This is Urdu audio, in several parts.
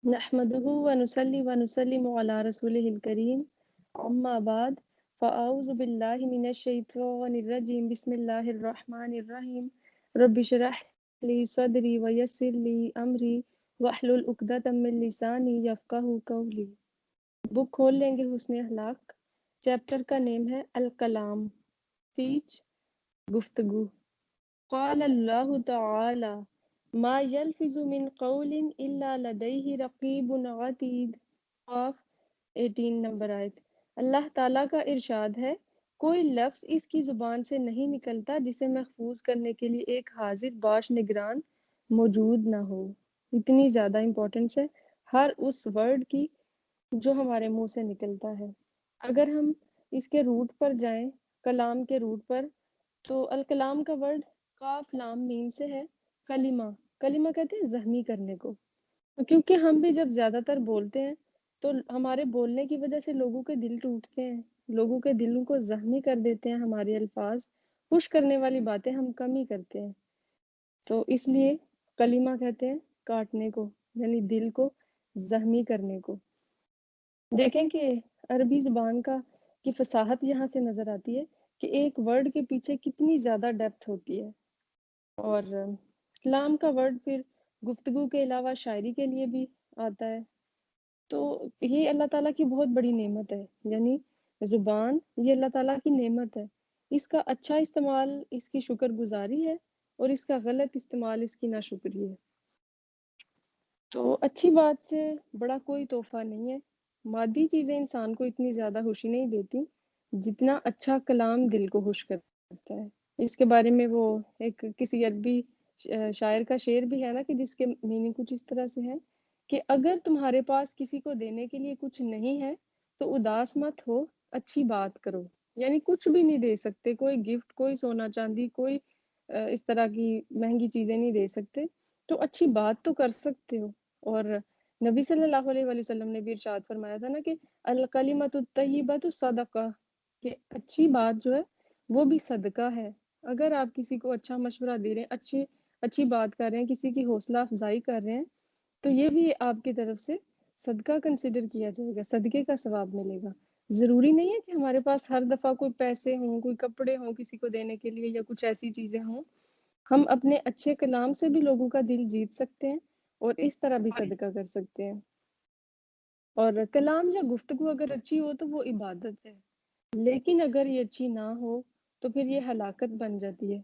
نحمده ونصلي ونسلم على رسوله الكريم أما بعد فأعوذ بالله من الشيطان الرجيم بسم الله الرحمن الرحيم رب اشرح لي صدري ويسر لي أمري واحلل عقدة من لساني يفقهوا قولي۔ بک کھول لیں گے حسن اخلاق، چیپٹر کا نیم ہے الکلام، اسپیچ، گفتگو۔ قال اللہ تعالی ما یلفظ من قول الا لدیہ رقیب عتید، قاف 18 نمبر آیت۔ اللہ تعالیٰ کا ارشاد ہے کوئی لفظ اس کی زبان سے نہیں نکلتا جسے محفوظ کرنے کے لیے ایک حاضر باش نگران موجود نہ ہو۔ اتنی زیادہ امپورٹنس ہے ہر اس ورڈ کی جو ہمارے منہ سے نکلتا ہے۔ اگر ہم اس کے روٹ پر جائیں، کلام کے روٹ پر، تو الکلام کا ورڈ قاف لام میم سے ہے کلمہ۔ کلمہ کہتے ہیں زخمی کرنے کو، کیونکہ ہم بھی جب زیادہ تر بولتے ہیں تو ہمارے بولنے کی وجہ سے لوگوں کے دل ٹوٹتے ہیں، لوگوں کے دلوں کو زخمی کر دیتے ہیں ہمارے الفاظ، خوش کرنے والی باتیں ہم کم ہی کرتے ہیں۔ تو اس لیے کلمہ کہتے ہیں کاٹنے کو، یعنی دل کو زخمی کرنے کو۔ دیکھیں کہ عربی زبان کی فصاحت یہاں سے نظر آتی ہے کہ ایک ورڈ کے پیچھے کتنی زیادہ ڈیپتھ ہوتی ہے۔ اور کلام کا ورڈ پھر گفتگو کے علاوہ شاعری کے لیے بھی آتا ہے۔ تو یہ اللہ تعالیٰ کی بہت بڑی نعمت ہے، یعنی زبان یہ اللہ تعالیٰ کی نعمت ہے۔ اس کا اچھا استعمال اس کی شکر گزاری ہے اور اس کا غلط استعمال اس کی ناشکری ہے۔ تو اچھی بات سے بڑا کوئی تحفہ نہیں ہے۔ مادی چیزیں انسان کو اتنی زیادہ خوشی نہیں دیتی جتنا اچھا کلام دل کو خوش کرتا ہے۔ اس کے بارے میں وہ ایک کسی ادبی شاعر کا شعر بھی ہے نا، کہ جس کے میننگ کچھ اس طرح سے ہے کہ اگر تمہارے پاس کسی کو دینے کے لیے کچھ نہیں ہے تو اداس مت ہو، اچھی بات کرو۔ یعنی کچھ بھی نہیں دے سکتے، کوئی گفٹ، کوئی سونا چاندی، کوئی اس طرح کی مہنگی چیزیں نہیں دے سکتے، تو اچھی بات تو کر سکتے ہو۔ اور نبی صلی اللہ علیہ وآلہ وسلم نے بھی ارشاد فرمایا تھا نا کہ الکلمۃ الطیبۃ صدقہ، کہ اچھی بات جو ہے وہ بھی صدقہ ہے۔ اگر آپ کسی کو اچھا مشورہ دے رہے ہیں، اچھی بات کر رہے ہیں، کسی کی حوصلہ افزائی کر رہے ہیں، تو یہ بھی آپ کی طرف سے صدقہ کنسیڈر کیا جائے گا، صدقے کا ثواب ملے گا۔ ضروری نہیں ہے کہ ہمارے پاس ہر دفعہ کوئی پیسے ہوں، کوئی کپڑے ہوں کسی کو دینے کے لیے، یا کچھ ایسی چیزیں ہوں۔ ہم اپنے اچھے کلام سے بھی لوگوں کا دل جیت سکتے ہیں اور اس طرح بھی صدقہ کر سکتے ہیں۔ اور کلام یا گفتگو اگر اچھی ہو تو وہ عبادت ہے، لیکن اگر یہ اچھی نہ ہو تو پھر یہ ہلاکت بن جاتی ہے،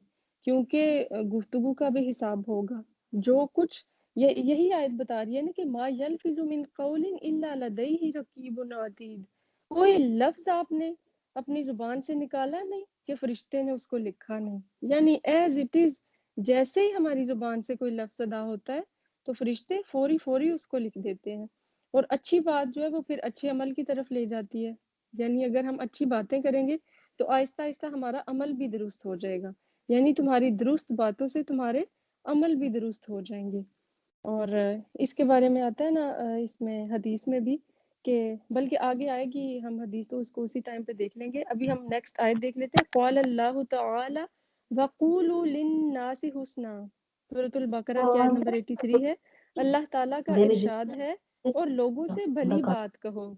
کیونکہ گفتگو کا بھی حساب ہوگا۔ جو کچھ یہی آیت بتا رہی ہے نا کہ ما یلفظ من قول الا لدیہ رقیب عتید، کوئی لفظ آپ نے اپنی زبان سے نکالا نہیں کہ فرشتے نے اس کو لکھا نہیں۔ یعنی ایز اٹ از، جیسے ہی ہماری زبان سے کوئی لفظ ادا ہوتا ہے تو فرشتے فوری اس کو لکھ دیتے ہیں۔ اور اچھی بات جو ہے وہ پھر اچھے عمل کی طرف لے جاتی ہے۔ یعنی اگر ہم اچھی باتیں کریں گے تو آہستہ آہستہ ہمارا عمل بھی درست ہو جائے گا، یعنی تمہاری درست باتوں سے تمہارے عمل بھی درست ہو جائیں گے۔ اور اس کے بارے میں آتا ہے نا اس میں حدیث میں بھی، کہ بلکہ آگے آئے گی ہم حدیث تو اس کو اسی ٹائم پہ دیکھ لیں گے۔ ابھی ہم نیکسٹ آیت دیکھ لیتے ہیں۔ قال اللہ تعالی وقولوا للناس حسنا، سورۃ البقرہ کی آیت نمبر 83 ہے۔ اللہ تعالیٰ کا ارشاد ہے اور لوگوں سے بھلی بات کہو،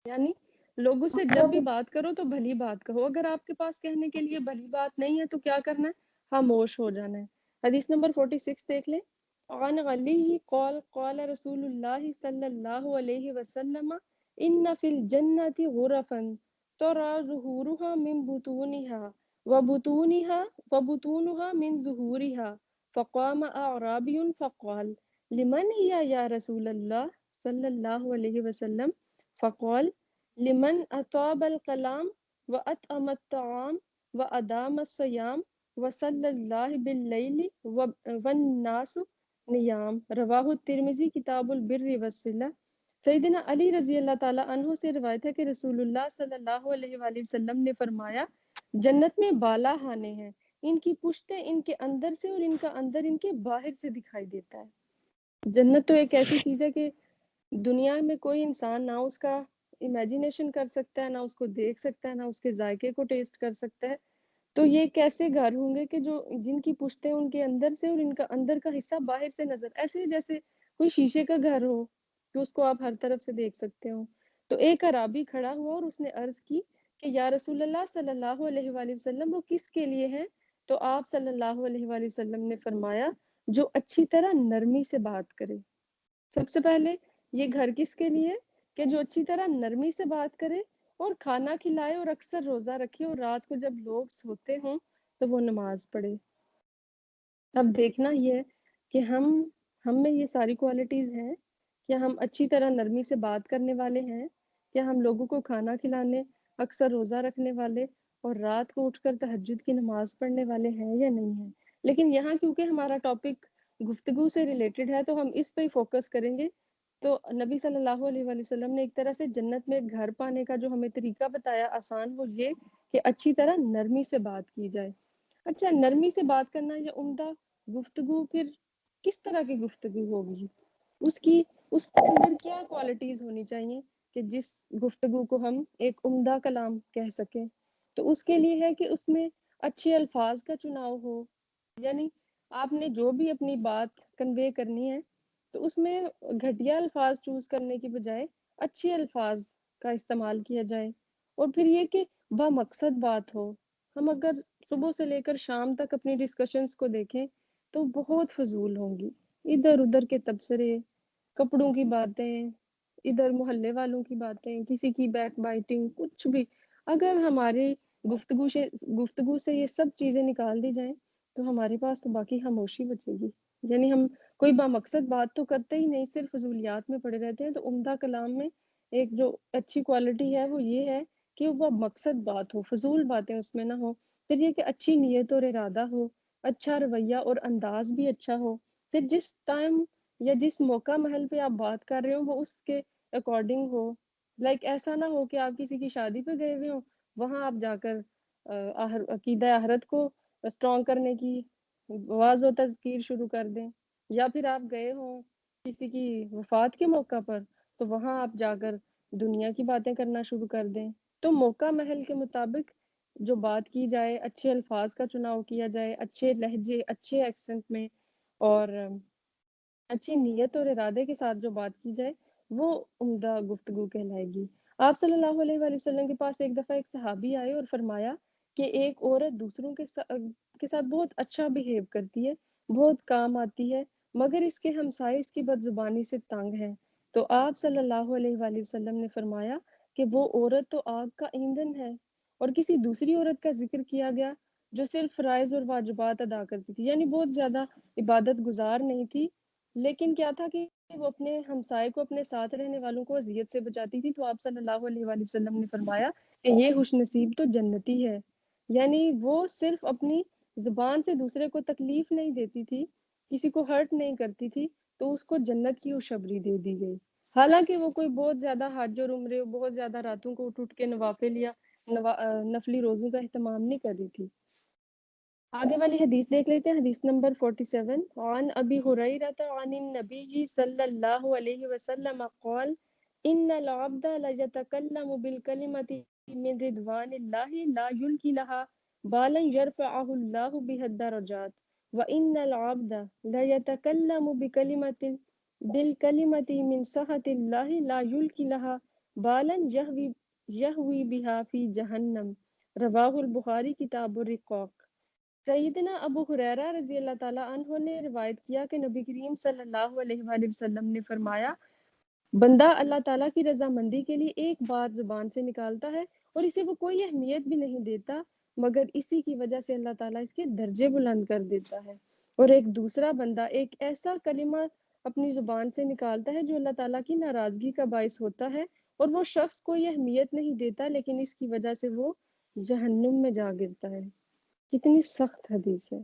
یعنی لوگوں سے جب بھی بات کرو تو بھلی بات کہو۔ اگر آپ کے پاس کہنے کے لیے بھلی بات نہیں ہے تو کیا کرنا ہے؟ خاموش ہو جانا ہے۔ حدیث نمبر 46 دیکھ لیں۔ عن علی قال قال رسول اللہ صلی اللہ علیہ وسلم ان فی الجنت غرفا ترى ظهورها من بطونها وبطونها من ظهورها، فقام اعرابی فقال لمن هي یا رسول اللہ صلی اللہ علیہ وسلم، فقال لمن اطاب الکلام واطعم الطعام وادام الصیام وصلی اللہ باللیل والناس نیام، رواہ الترمذی کتاب البر والصلہ۔ سیدنا علی رضی اللہ تعالیٰ عنہ سے روایت ہے کہ رسول اللہ صلی اللہ علیہ وآلہ وسلم نے فرمایا جنت میں بالا خانے ہیں، ان کی پشتیں ان کے اندر سے اور ان کا اندر ان کے باہر سے دکھائی دیتا ہے۔ جنت تو ایک ایسی چیز ہے کہ دنیا میں کوئی انسان نہ اس کا امیجینیشن کر سکتا ہے، نہ اس کو دیکھ سکتا ہے، نہ اس کے ذائقے کو ٹیسٹ کر سکتا ہے۔ تو یہ کیسے گھر ہوں گے کہ جو جن کی پشتیں ان کے اندر سے اور ان کا اندر کا حصہ باہر سے نظر، ایسے جیسے کوئی شیشے کا گھر ہو کہ اس کو آپ ہر طرف سے دیکھ سکتے ہو. تو ایک عرابی کھڑا ہوا اور اس نے عرض کی کہ یا رسول اللہ صلی اللہ علیہ وآلہ وسلم وہ کس کے لیے ہیں؟ تو آپ صلی اللہ علیہ وآلہ وسلم نے فرمایا جو اچھی طرح نرمی سے بات کرے. سب سے پہلے یہ گھر کس کے لیے؟ کہ جو اچھی طرح نرمی سے بات کرے اور کھانا کھلائے اور اکثر روزہ رکھے اور رات کو جب لوگ سوتے ہوں تو وہ نماز پڑھے. اب دیکھنا یہ ہے کہ ہم میں یہ ساری کوالٹیز ہیں. کیا ہم اچھی طرح نرمی سے بات کرنے والے ہیں؟ کیا ہم لوگوں کو کھانا کھلانے، اکثر روزہ رکھنے والے اور رات کو اٹھ کر تہجد کی نماز پڑھنے والے ہیں یا نہیں ہیں؟ لیکن یہاں کیونکہ ہمارا ٹاپک گفتگو سے ریلیٹڈ ہے تو ہم اس پہ ہی فوکس کریں گے. تو نبی صلی اللہ علیہ وآلہ وسلم نے ایک طرح سے جنت میں گھر پانے کا جو ہمیں طریقہ بتایا آسان، وہ یہ کہ اچھی طرح نرمی سے بات کی جائے. اچھا، نرمی سے بات کرنا یا عمدہ گفتگو، پھر کس طرح کی گفتگو ہوگی؟ اس کے اندر کیا کوالٹیز ہونی چاہیے کہ جس گفتگو کو ہم ایک عمدہ کلام کہہ سکیں؟ تو اس کے لیے ہے کہ اس میں اچھے الفاظ کا چناؤ ہو. یعنی آپ نے جو بھی اپنی بات کنوے کرنی ہے تو اس میں گھٹیا الفاظ چوز کرنے کی بجائے اچھے الفاظ کا استعمال کیا جائے. اور پھر یہ کہ بامقصد بات ہو. ہم اگر صبح سے لے کر شام تک اپنی ڈسکشنز کو دیکھیں تو بہت فضول ہوں گی. ادھر ادھر کے تبصرے، کپڑوں کی باتیں، ادھر محلے والوں کی باتیں، کسی کی بیک بائٹنگ، کچھ بھی. اگر ہماری گفتگو سے یہ سب چیزیں نکال دی جائیں تو ہمارے پاس تو باقی خاموشی بچے گی. یعنی ہم کوئی بامقصد بات تو کرتے ہی نہیں، صرف فضولیات میں پڑے رہتے ہیں. تو عمدہ کلام میں ایک جو اچھی کوالٹی ہے وہ یہ ہے کہ وہ مقصد بات ہو، فضول باتیں اس میں نہ ہو. پھر یہ کہ اچھی نیت اور ارادہ ہو، اچھا رویہ اور انداز بھی اچھا ہو. پھر جس ٹائم یا جس موقع محل پہ آپ بات کر رہے ہو وہ اس کے اکارڈنگ ہو. ایسا نہ ہو کہ آپ کسی کی شادی پہ گئے ہوئے ہو، وہاں آپ جا کر عقیدہ آخرت کو اسٹرانگ کرنے کی واعظ و تذکیر شروع کر دیں. یا پھر آپ گئے ہوں کسی کی وفات کے موقع پر تو وہاں آپ جا کر دنیا کی باتیں کرنا شروع کر دیں. تو موقع محل کے مطابق جو بات کی جائے، اچھے الفاظ کا چناؤ کیا جائے، اچھے لہجے، اچھے ایکسنٹ میں، اور اچھی نیت اور ارادے کے ساتھ جو بات کی جائے وہ عمدہ گفتگو کہلائے گی. آپ صلی اللہ علیہ وآلہ وسلم کے پاس ایک دفعہ ایک صحابی آئے اور فرمایا کہ ایک عورت دوسروں کے ساتھ بہت اچھا بیہیو کرتی ہے، بہت کام آتی ہے، مگر اس کے ہمسائے اس کی بد زبانی سے تنگ ہیں. تو آپ صلی اللہ علیہ وآلہ وسلم نے فرمایا کہ وہ عورت تو آگ کا ایندھن ہے. اور کسی دوسری عورت کا ذکر کیا گیا جو صرف فرائض اور واجبات ادا کرتی تھی، یعنی بہت زیادہ عبادت گزار نہیں تھی، لیکن کیا تھا کہ وہ اپنے ہمسائے کو، اپنے ساتھ رہنے والوں کو اذیت سے بچاتی تھی. تو آپ صلی اللہ علیہ وآلہ وسلم نے فرمایا کہ یہ خوش نصیب تو جنتی ہے. یعنی وہ صرف اپنی زبان سے دوسرے کو تکلیف نہیں دیتی تھی، کسی کو ہرٹ نہیں کرتی تھی، تو اس کو جنت کی خوشخبری دے دی گئی. حالانکہ وہ کوئی بہت زیادہ حج اور عمرے، بہت زیادہ راتوں کو اٹھ کے نوافل یا نفلی روزوں کا اہتمام نہیں کر رہی تھی. آگے والی حدیث دیکھ لیتے ہیں. حدیث نمبر 47 عن ابی ہریرہ عن النبی صلی اللہ علیہ وسلم قال ان العبد لیتکلم بالکلمة من رضوان اللہ لا یلقی لها بالا یرفعہ اللہ بها الدرجات وان العبد لیتکلم بالکلمة من سخط اللہ لا یلقی لها بالا یہوی بها فی جہنم. رواہ البخاری کتاب الرقاق. سیدنا ابو ہریرہ رضی اللہ تعالیٰ عنہ نے روایت کیا کہ نبی کریم صلی اللہ علیہ وآلہ وسلم نے فرمایا بندہ اللہ تعالیٰ کی رضامندی کے لیے ایک بات زبان سے نکالتا ہے اور اسے وہ کوئی اہمیت بھی نہیں دیتا، مگر اسی کی وجہ سے اللہ تعالیٰ اس کے درجے بلند کر دیتا ہے. اور ایک دوسرا بندہ ایک ایسا کلمہ اپنی زبان سے نکالتا ہے جو اللہ تعالیٰ کی ناراضگی کا باعث ہوتا ہے، اور وہ شخص کوئی اہمیت نہیں دیتا، لیکن اس کی وجہ سے وہ جہنم میں جا گرتا ہے. کتنی سخت حدیث ہے.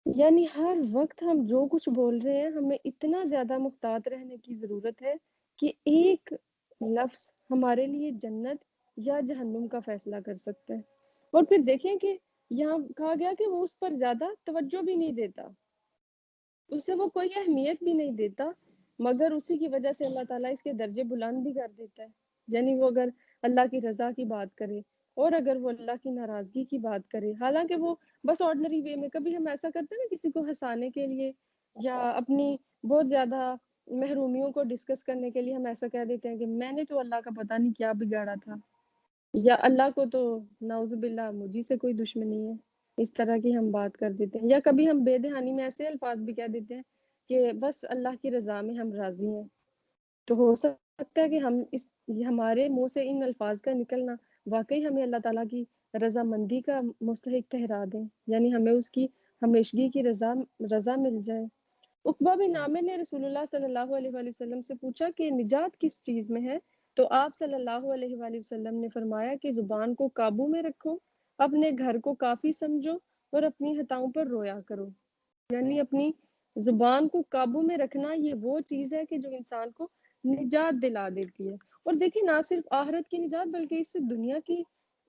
یعنی ہر وقت ہم جو کچھ بول رہے ہیں ہمیں اتنا زیادہ محتاط رہنے کی ضرورت ہے کہ ایک لفظ ہمارے لیے جنت یا جہنم کا فیصلہ کر سکتا ہے. اور پھر دیکھیں کہ یہاں کہا گیا کہ وہ اس پر زیادہ توجہ بھی نہیں دیتا، اسے وہ کوئی اہمیت بھی نہیں دیتا، مگر اسی کی وجہ سے اللہ تعالیٰ اس کے درجے بلند بھی کر دیتا ہے. یعنی وہ اگر اللہ کی رضا کی بات کرے اور اگر وہ اللہ کی ناراضگی کی بات کرے، حالانکہ وہ بس آرڈنری وے میں، کبھی ہم ایسا کرتے ہیں نا کسی کو ہنسانے کے لیے یا اپنی بہت زیادہ محرومیوں کو ڈسکس کرنے کے لیے ہم ایسا کہہ دیتے ہیں کہ میں نے تو اللہ کا پتہ نہیں کیا بگاڑا تھا، یا اللہ کو تو نعوذ باللہ مجھے سے کوئی دشمنی ہے، اس طرح کی ہم بات کر دیتے ہیں۔ یا کبھی ہم بے دہانی میں ایسے الفاظ بھی کہہ دیتے ہیں کہ بس اللہ کی رضا میں ہم راضی ہیں۔ تو ہو سکتا ہے کہ ہمارے منہ سے ان الفاظ کا نکلنا واقعی ہمیں اللہ تعالیٰ کی رضامندی کا مستحق ٹھہرا دیں، یعنی ہمیں اس کی ہمیشگی کی رضا مل جائے۔ عقبہ بن عامر نے رسول اللہ صلی اللہ علیہ وآلہ وسلم سے پوچھا کہ نجات کس چیز میں ہے؟ تو آپ صلی اللہ علیہ وآلہ وسلم نے فرمایا کہ زبان کو قابو میں رکھو، اپنے گھر کو کافی سمجھو اور اپنی خطاؤں پر رویا کرو۔ یعنی اپنی زبان کو قابو میں رکھنا یہ وہ چیز ہے کہ جو انسان کو نجات دلا دیتی ہے۔ اور دیکھیں نہ صرف آخرت کی نجات بلکہ اس سے دنیا کی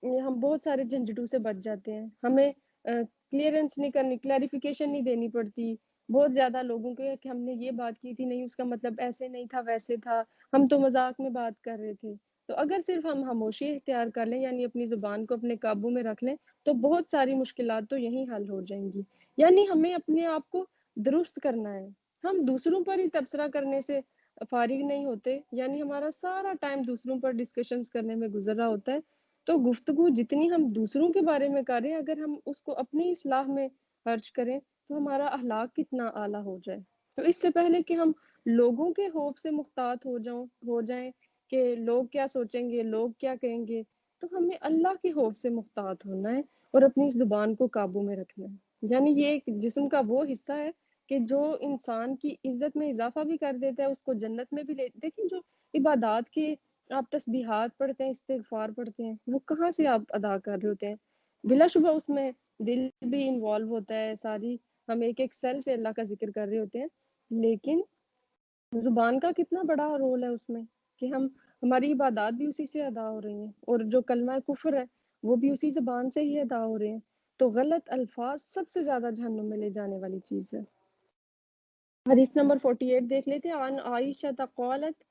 ہم بہت سارے جھنجھٹوں سے بچ جاتے ہیں۔ ہمیں کلیئرنس نہیں کرنی، کلیریفیکیشن نہیں دینی پڑتی بہت زیادہ لوگوں کے کہ ہم نے یہ بات کی تھی، نہیں اس کا مطلب ایسے نہیں تھا ویسے تھا، ہم تو مذاق میں بات کر رہے تھے۔ تو اگر صرف ہم خاموشی اختیار کر لیں، یعنی اپنی زبان کو اپنے قابو میں رکھ لیں، تو بہت ساری مشکلات تو یہیں حل ہو جائیں گی۔ یعنی ہمیں اپنے آپ کو درست کرنا ہے، ہم دوسروں پر ہی تبصرہ کرنے سے فارغ نہیں ہوتے، یعنی ہمارا سارا ٹائم دوسروں پر ڈسکشنز کرنے میں گزر رہا ہوتا ہے۔ تو گفتگو جتنی ہم دوسروں کے بارے میں کریں، اگر ہم اس کو اپنی اصلاح میں خرچ کریں تو ہمارا اخلاق کتنا اعلیٰ ہو جائے۔ تو اس سے پہلے کہ ہم لوگوں کے خوف سے محتاط ہو جائیں کہ لوگ کیا سوچیں گے، لوگ کیا کہیں گے، تو ہمیں اللہ کے خوف سے محتاط ہونا ہے اور اپنی زبان کو قابو میں رکھنا ہے۔ یعنی یہ ایک جسم کا وہ حصہ ہے کہ جو انسان کی عزت میں اضافہ بھی کر دیتا ہے، اس کو جنت میں بھی دیکھیں جو عبادات کے آپ تسبیحات پڑھتے ہیں، استغفار پڑھتے ہیں، وہ کہاں سے آپ ادا کر رہے ہوتے ہیں؟ بلا شبہ اس میں دل بھی انوالو ہوتا ہے، ساری ہم ایک ایک سیل سے اللہ کا ذکر کر رہے ہوتے ہیں، لیکن زبان کا کتنا بڑا رول ہے اس میں کہ ہماری عبادات بھی اسی سے ادا ہو رہی ہیں، اور جو کلمہ کفر ہے وہ بھی اسی زبان سے ہی ادا ہو رہے ہیں۔ تو غلط الفاظ سب سے زیادہ جہنم میں لے جانے والی چیز ہے۔ حدیث نمبر 48 دیکھ لیتے ہیں۔ عن عائشہ قالت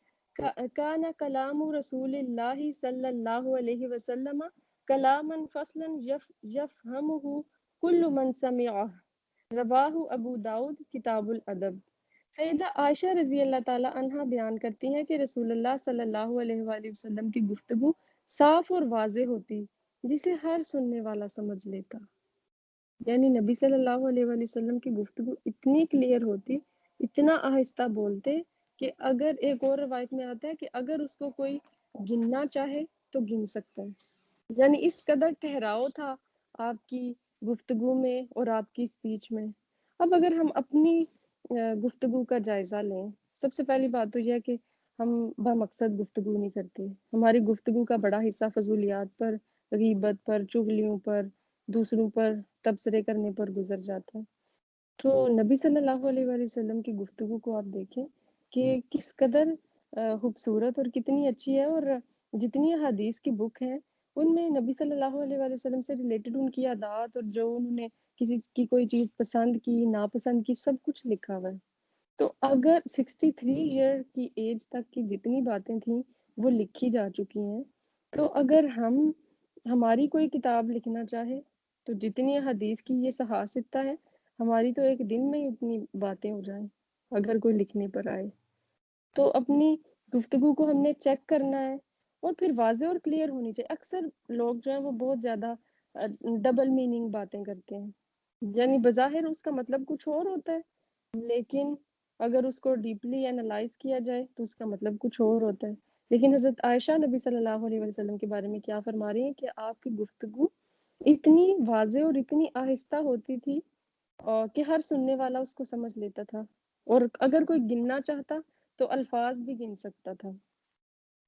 کان کلام رسول اللہ صلی اللہ علیہ وسلم کلاما فصلا یفہمہ کل من سمعہ، رواہ ابو داؤد کتاب الادب۔ سیدہ عائشہ رضی اللہ تعالی عنہا بیان کرتی ہیں کہ رسول اللہ صلی اللہ علیہ وآلہ وسلم کی گفتگو صاف اور واضح ہوتی جسے ہر سننے والا سمجھ لیتا۔ یعنی نبی صلی اللہ علیہ وآلہ وسلم کی گفتگو اتنی کلیئر ہوتی، اتنا آہستہ بولتے کہ اگر ایک اور روایت میں آتا ہے کہ اگر اس کو کوئی گننا چاہے تو گن سکتا ہے۔ یعنی اس قدر ٹھہراؤ تھا آپ کی گفتگو میں اور آپ کی اسپیچ میں۔ اب اگر ہم اپنی گفتگو کا جائزہ لیں، سب سے پہلی بات تو یہ ہے کہ ہم بمقصد گفتگو نہیں کرتے۔ ہماری گفتگو کا بڑا حصہ فضولیات پر، غیبت پر، چغلیوں پر، دوسروں پر تبصرے کرنے پر گزر جاتا ہے۔ تو نبی صلی اللہ علیہ وآلہ وسلم کی گفتگو کو آپ دیکھیں کہ کس قدر خوبصورت اور کتنی اچھی ہے، اور جتنی حدیث کی بک ہیں ان میں نبی صلی اللہ علیہ وآلہ وسلم سے ریلیٹڈ ان کی عادات اور جو انہوں نے کسی کی کوئی چیز پسند کی ناپسند کی سب کچھ لکھا ہوا ہے۔ تو اگر 63 ایئر کی ایج تک کی جتنی باتیں تھیں وہ لکھی جا چکی ہیں، تو اگر ہماری کوئی کتاب لکھنا چاہے تو جتنی حدیث کی یہ صحافتہ ہے، ہماری تو ایک دن میں اتنی باتیں ہو جائیں اگر کوئی لکھنے پر آئے۔ تو اپنی گفتگو کو ہم نے چیک کرنا ہے اور پھر واضح اور کلیئر ہونی چاہیے۔ اکثر لوگ جو ہیں وہ بہت زیادہ ڈبل میننگ باتیں کرتے ہیں، یعنی بظاہر اس کا مطلب کچھ اور ہوتا ہے، لیکن اگر اس کو ڈیپلی اینالائز کیا جائے تو اس کا مطلب کچھ اور ہوتا ہے۔ لیکن حضرت عائشہ نبی صلی اللہ علیہ وسلم کے بارے میں کیا فرما رہی ہیں کہ آپ کی گفتگو اتنی واضح اور اتنی آہستہ ہوتی تھی کہ ہر سننے والا اس کو سمجھ لیتا تھا، اور اگر کوئی گننا چاہتا تو الفاظ بھی گن سکتا تھا۔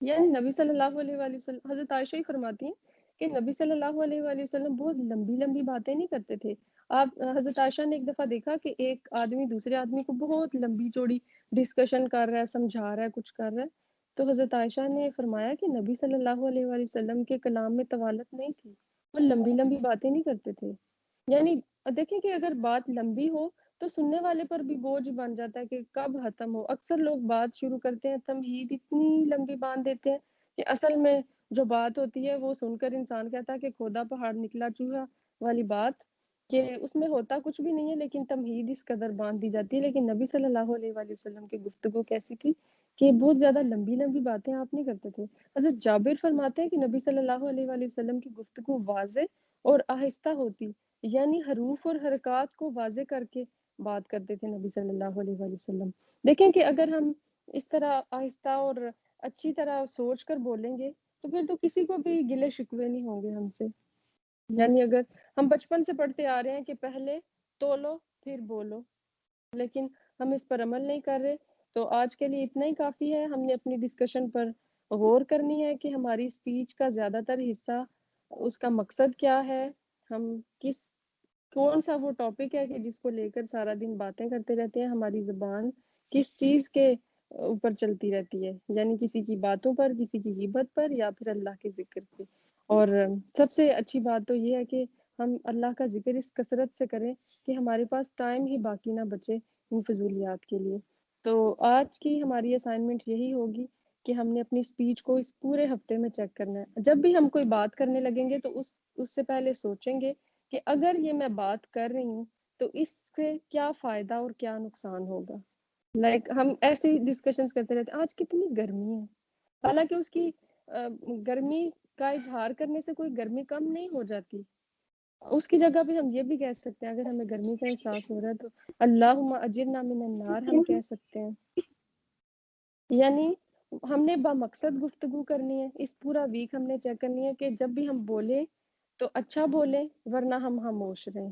یعنی نبی صلی اللہ علیہ وآلہ وسلم، حضرت عائشہ ہی فرماتی ہیں کہ نبی صلی اللہ علیہ وآلہ وسلم بہت لمبی لمبی باتیں نہیں کرتے تھے۔ آپ حضرت عائشہ نے ایک دفعہ دیکھا کہ ایک آدمی دوسرے آدمی کو بہت لمبی چوڑی ڈسکشن کر رہا ہے، سمجھا رہا ہے، کچھ کر رہا ہے، تو حضرت عائشہ نے فرمایا کہ نبی صلی اللہ علیہ وآلہ وسلم کے کلام میں طوالت نہیں تھی، وہ لمبی لمبی باتیں نہیں کرتے تھے۔ یعنی دیکھیں کہ اگر بات لمبی ہو تو سننے والے پر بھی بوجھ بن جاتا ہے کہ کب ختم ہو۔ اکثر لوگ بات شروع کرتے ہیں، تمہید اتنی لمبی باندھ دیتے ہیں کہ اصل میں جو بات ہوتی ہے وہ سن کر انسان کہتا ہے کہ کھودا پہاڑ نکلا چوہا والی بات، کہ اس میں ہوتا کچھ بھی نہیں ہے لیکن تمہید اس قدر باندھ دی جاتی ہے. لیکن نبی صلی اللہ علیہ وآلہ وسلم کی گفتگو کیسی تھی کہ بہت زیادہ لمبی لمبی باتیں آپ نہیں کرتے تھے. حضرت جابر فرماتے ہیں کہ نبی صلی اللہ علیہ وآلہ وسلم کی گفتگو واضح اور آہستہ ہوتی، یعنی حروف اور حرکات کو واضح کر کے بات کرتے تھے نبی صلی اللہ علیہ وآلہ وسلم. دیکھیں کہ اگر ہم اس طرح آہستہ اور اچھی طرح سوچ کر بولیں گے تو پھر تو کسی کو بھی گلے شکوے نہیں ہوں گے ہم سے. یعنی اگر ہم بچپن سے پڑھتے آ رہے ہیں کہ پہلے تولو پھر بولو، لیکن ہم اس پر عمل نہیں کر رہے، تو آج کے لیے اتنا ہی کافی ہے. ہم نے اپنی ڈسکشن پر غور کرنی ہے کہ ہماری اسپیچ کا زیادہ تر حصہ اس کا مقصد کیا ہے، ہم کون سا وہ ٹاپک ہے کہ جس کو لے کر سارا دن باتیں کرتے رہتے ہیں. ہماری زبان کس چیز کے اوپر چلتی رہتی ہے، یعنی کسی کی باتوں پر، کسی کی غیبت پر، یا پھر اللہ کے ذکر پہ. اور سب سے اچھی بات تو یہ ہے کہ ہم اللہ کا ذکر اس کثرت سے کریں کہ ہمارے پاس ٹائم ہی باقی نہ بچے ان فضولیات کے لیے. تو آج کی ہماری اسائنمنٹ یہی ہوگی کہ ہم نے اپنی اسپیچ کو اس پورے ہفتے میں چیک کرنا ہے. جب بھی ہم کوئی بات کرنے لگیں گے تو اس سے پہلے سوچیں گے کہ اگر یہ میں بات کر رہی ہوں تو اس سے کیا فائدہ اور کیا نقصان ہوگا. ہم ایسے ہی ڈسکشنز کرتے رہتے ہیں. آج کتنی گرمی ہے، حالانکہ اس کی گرمی کا اظہار کرنے سے کوئی گرمی کم نہیں ہو جاتی. اس کی جگہ پہ ہم یہ بھی کہہ سکتے ہیں اگر ہمیں گرمی کا احساس ہو رہا ہے تو اللہم اجرنا من النار ہم کہہ سکتے ہیں. یعنی ہم نے بامقصد گفتگو کرنی ہے. اس پورا ویک ہم نے چیک کرنی ہے کہ جب بھی ہم بولیں تو اچھا بولیں ورنہ ہم خاموش رہیں.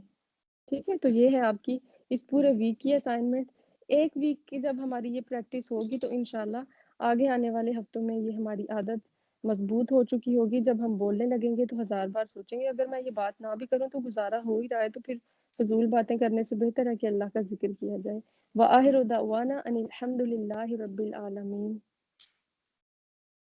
ٹھیک ہے، تو یہ ہے آپ کی اس پورے ویک کی اسائنمنٹ. ایک ویک کی جب ہماری یہ پریکٹس ہوگی تو انشاءاللہ آگے آنے والے ہفتوں میں یہ ہماری عادت مضبوط ہو چکی ہوگی. جب ہم بولنے لگیں گے تو ہزار بار سوچیں گے اگر میں یہ بات نہ بھی کروں تو گزارا ہو ہی رہا ہے، تو پھر فضول باتیں کرنے سے بہتر ہے کہ اللہ کا ذکر کیا جائے. وآخر دعوانا ان الحمد للہ رب العالمین.